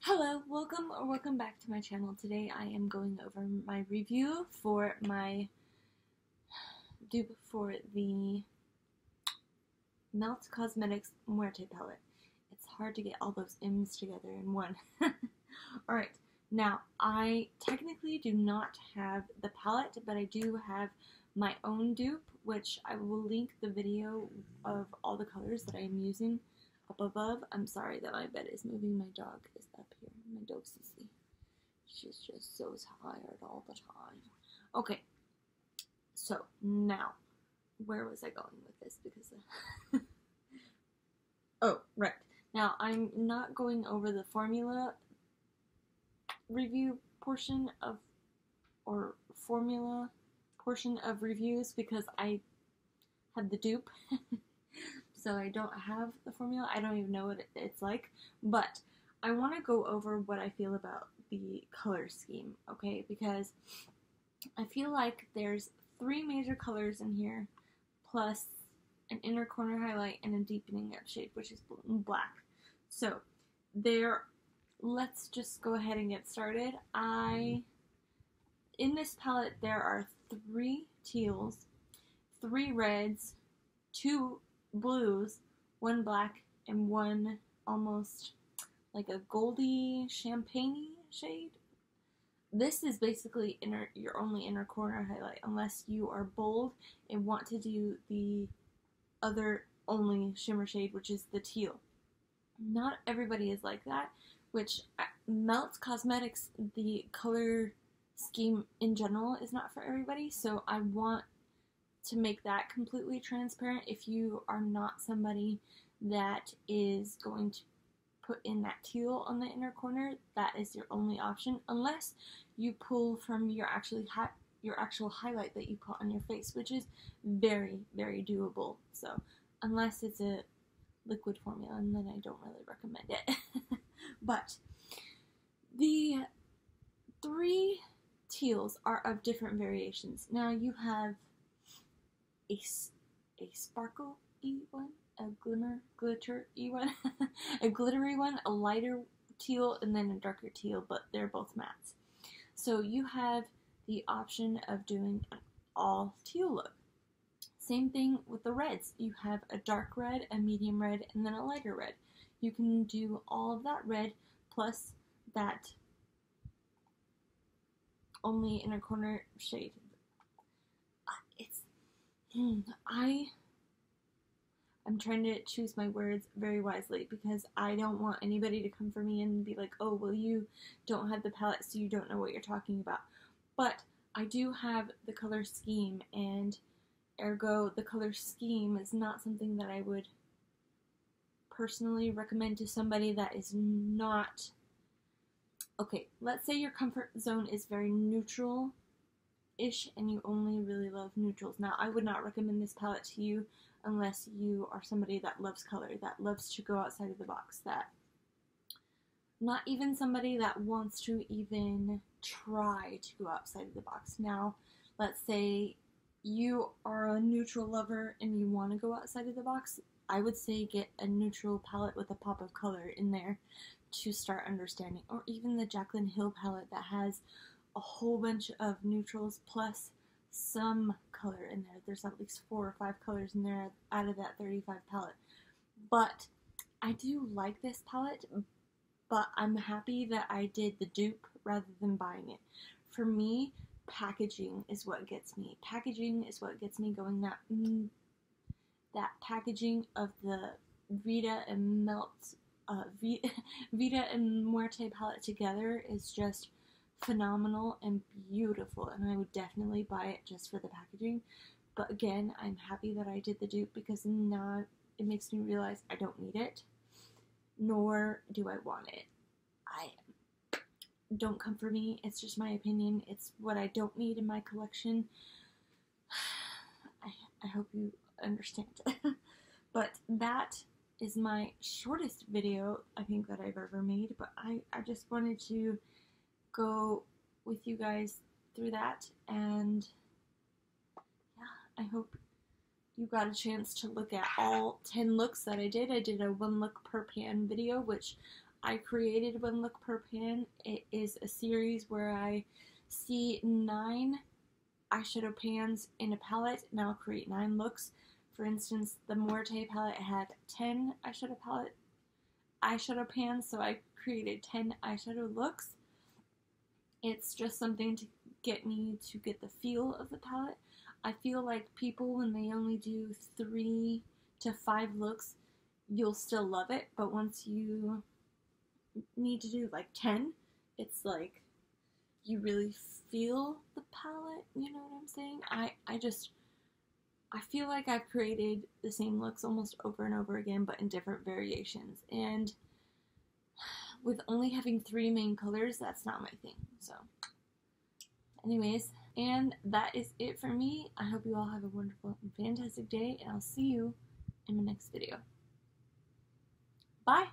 Hello, welcome back to my channel. Today I am going over my review for my dupe for the Melt Cosmetics Muerte palette. It's hard to get all those M's together in one. Alright, now I technically do not have the palette, but I do have my own dupe, which I will link the video of all the colors that I am using up above. I'm sorry that my bed is moving. My dog is up here. My dog Cece. She's just so tired all the time. Okay, so now, where was I going with this? Because oh, right. Now, I'm not going over the formula review portion of, or formula portion of reviews because I have the dupe. So I don't have the formula. I don't even know what it's like. But I want to go over what I feel about the color scheme, okay? Because I feel like there's 3 major colors in here, plus an inner corner highlight and a deepening of shade, which is black. So let's just go ahead and get started. In this palette, there are 3 teals, 3 reds, 2 blues, 1 black, and 1 almost like a goldy champagne shade. This is basically your only inner corner highlight, unless you are bold and want to do the other only shimmer shade, which is the teal. Not everybody is like that, which Melt Cosmetics, the color scheme in general is not for everybody, so I want to make that completely transparent. If you are not somebody that is going to put in that teal on the inner corner, that is your only option, unless you pull from your actual highlight that you put on your face, which is very, very doable. So unless it's a liquid formula, and then I don't really recommend it. But the 3 teals are of different variations. Now you have a sparkle-y one, a glitter-y one, a glittery one, a lighter teal, and then a darker teal, but they're both mattes. So you have the option of doing an all teal look. Same thing with the reds. You have a dark red, a medium red, and then a lighter red. You can do all of that red plus that only inner corner shade. I'm trying to choose my words very wisely because I don't want anybody to come for me and be like, oh, well, you don't have the palette, so you don't know what you're talking about. But I do have the color scheme, and ergo, the color scheme is not something that I would personally recommend to somebody that is not... Okay, let's say your comfort zone is very neutral ish and you only really love neutrals. Now, I would not recommend this palette to you unless you are somebody that loves color, that loves to go outside of the box, that not even somebody that wants to even try to go outside of the box. Now, let's say you are a neutral lover and you want to go outside of the box, I would say get a neutral palette with a pop of color in there to start understanding, or even the Jaclyn Hill palette that has a whole bunch of neutrals plus some color in there. There's at least 4 or 5 colors in there out of that 35 palette. But I do like this palette, but I'm happy that I did the dupe rather than buying it. For me, packaging is what gets me. Packaging is what gets me going. That packaging of the Vida and Vida and Muerte palette together is just phenomenal and beautiful, and I would definitely buy it just for the packaging. But again, I'm happy that I did the dupe because now it makes me realize I don't need it, nor do I want it. Don't come for me, it's just my opinion. It's what I don't need in my collection. I hope you understand. But that is my shortest video I think that I've ever made, but I just wanted to go with you guys through that, and yeah, I hope you got a chance to look at all 10 looks that I did. I did a 1 look per pan video, which I created one look per pan. It is a series where I see 9 eyeshadow pans in a palette, and I'll create 9 looks. For instance, the Muerte palette had 10 eyeshadow pans, so I created 10 eyeshadow looks. It's just something to get me to get the feel of the palette. I feel like people, when they only do 3 to 5 looks, you'll still love it, but once you need to do like 10, it's like you really feel the palette, you know what I'm saying? I feel like I've created the same looks almost over and over again, but in different variations, and with only having 3 main colors, that's not my thing. So anyways, and that is it for me. I hope you all have a wonderful and fantastic day, and I'll see you in my next video. Bye!